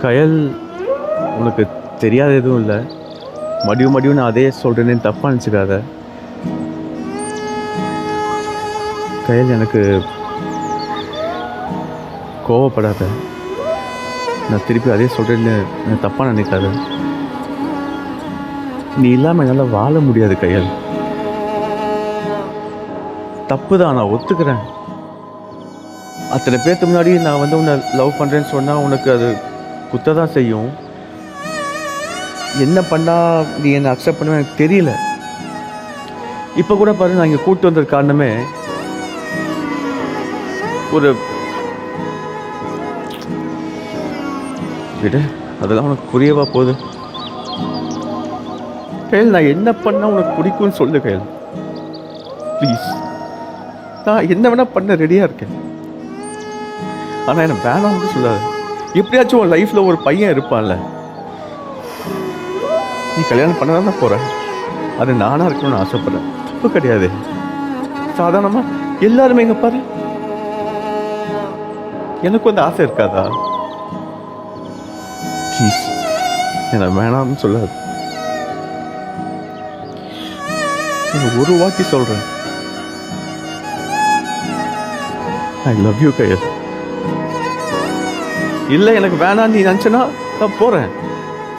கயல், உனக்கு தெரியாத எதுவும் இல்லை. மடியும் நான் அதே சொல்கிறேன்னு தப்பாக நினச்சிக்காத. கயல், எனக்கு கோவப்படாத. நான் திருப்பி அதே சொல்கிறேன்னு தப்பாக நினைக்காத. நீ இல்லாமல் என்னால் வாழ முடியாது கயல். தப்பு தான், நான் ஒத்துக்கிறேன். அத்தனை பேருக்கு முன்னாடி நான் உன்னை லவ் பண்ணுறேன்னு சொன்னால் உனக்கு அது குத்த தான் செய்யும். என்ன பண்ணால் நீ என்னை அக்செப்ட் பண்ணுவேன் எனக்கு தெரியல. இப்போ கூட பாரு, நான் இங்கே கூப்பிட்டு வந்தது காரணமே ஒரு விட, அதெல்லாம் உனக்கு புரியவா போகுது? கயல், நான் என்ன பண்ணால் உனக்கு பிடிக்கும்னு சொல்லு கயல், ப்ளீஸ். நான் என்ன வேணா பண்ண ரெடியாக இருக்கேன். ஆனால் என்ன வேணாம்னு சொல்லாது. எப்படியாச்சும் உன் லைஃப்பில் ஒரு பையன் இருப்பான்ல, நீ கல்யாணம் பண்ண தான் போகிற. அது நானாக இருக்கணும்னு ஆசைப்படுறேன். தப்பு கிடையாது. சாதாரணமாக எல்லாருமே இங்கே பாரு, எனக்கு வந்து ஆசை இருக்காதா? ப்ளீஸ் என்ன வேணாம்னு சொல்லாது. ஒரு வாட்டி சொல்கிறேன், ஐ லவ் யூ கயல். இல்லை எனக்கு வேணாம் நீ நினச்சனா நான் போகிறேன்.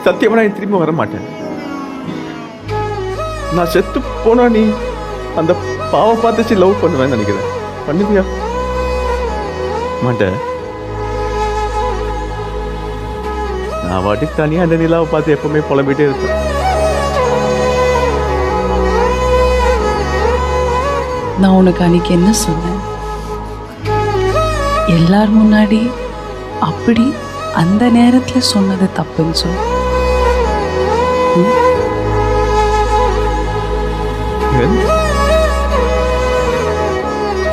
சத்தியமாக நான் திரும்ப வர மாட்டேன். நான் செத்து போனா நீ அந்த பாவை பார்த்துச்சு லவ் பண்ணுவேன்னு நினைக்கிறேன். பண்ணுவியா? மாட்டேன். நான் வாட்டிக்கு தனியாக அந்த நிலாவை பார்த்து எப்பவுமே புலம்பிட்டே இருப்பேன். நான் உனக்கு அன்னைக்கு என்ன சொன்னேன்? எல்லார் முன்னாடி அப்படி அந்த நேரத்துல சொன்னது தப்புன்னு சொல்.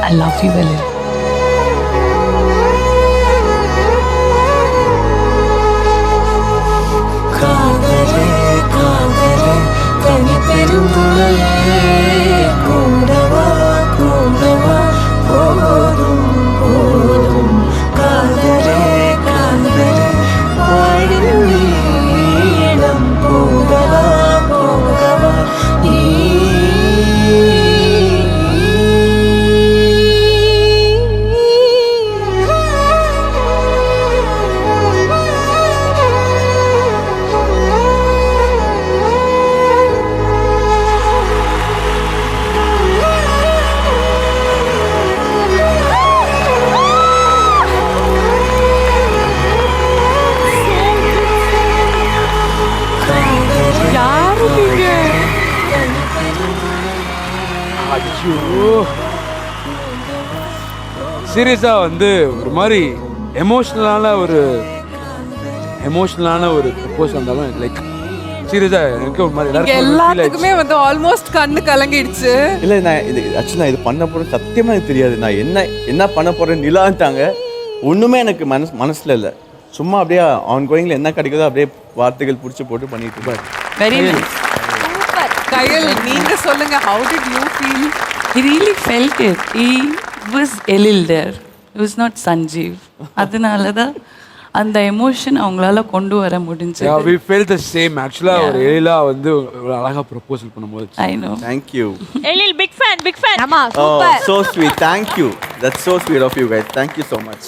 I love you, Velil. காதலே காதலே தனி பெருந்துளையே கூடவா கூடவா போதும் போதும் காதலே காதலே வாழும் நீளம் போகவா போகவா நீ சீரியஸாக வந்து ஒரு மாதிரி எமோஷ்னலான ஒரு ப்ரப்போஸ் வந்தாலும் லைக் சீரியஸாக எனக்கு ஒரு மாதிரி எல்லாத்துக்குமே வந்து ஆல்மோஸ்ட் கண்ணு கலங்கிடுச்சு. இல்லை, நான் இது ஆக்சுவலாக நான் இது பண்ண போகிறேன் சத்தியமாக எனக்கு தெரியாது. நான் என்ன பண்ண போகிறேன் நிலான்ட்டாங்க. ஒன்றுமே எனக்கு மனசில் இல்லை. சும்மா அப்படியே ஆன் கோயிங்கில் என்ன கிடைக்குதோ அப்படியே வார்த்தைகள் பிடிச்சி போட்டு பண்ணிட்டு இருப்பேன். Very nice. கயல், நீங்க சொல்லுங்க, how did you feel? He really felt it. He was Elil there. It was not Sanjeev. அதனால தான் அந்த எமோஷன் அவங்களால கொண்டு வர முடிஞ்சது. Yeah, we felt the same. Actually, ஒரு எழிலா வந்து ஒரு அழகா ப்ரப்போசல் பண்ணும்போது. I know. Thank you. Elil, big fan. ஆமா, super. So sweet. Thank you. That's so sweet of you guys. Thank you so much.